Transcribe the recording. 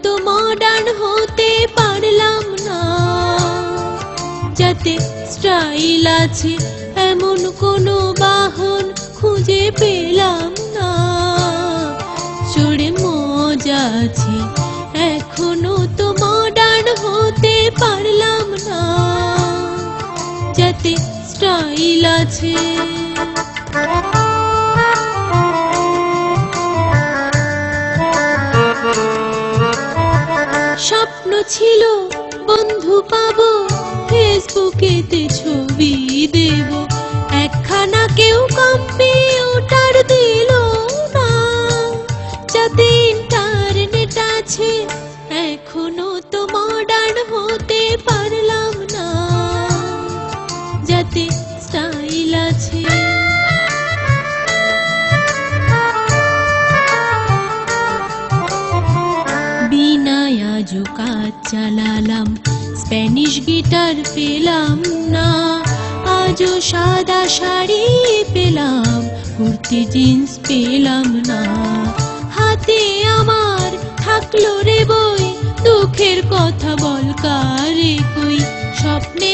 তো মডার্ন হতে পারলাম না। যাতে স্টাইল আছে এমন কোনো বাহন খুঁজে পেলাম না। চড়ে মজা আছে এখনো তো মডার্ন হতে পারলাম না। যাতে স্টাইল আছে। স্বপ্ন ছিল বন্ধু পাবো, ফেসবুকেতে ছবি দেব, একখানা কেউ কম্পিউটার দিল না। যাতে ইন্টারনেট আছে এখনো তো মডার্ন হতে পারলাম না। যাতে স্টাইল আছে। বিনায় আজও কাজ চালালাম, স্প্যানিশ গিটার পেলাম না। আজও সাদা শাড়ি পেলাম, কুর্তি জিন্স পেলাম না। হাতে আমার থাকলো রে বই, দুঃখের কথা বল কারে কই। স্বপ্নে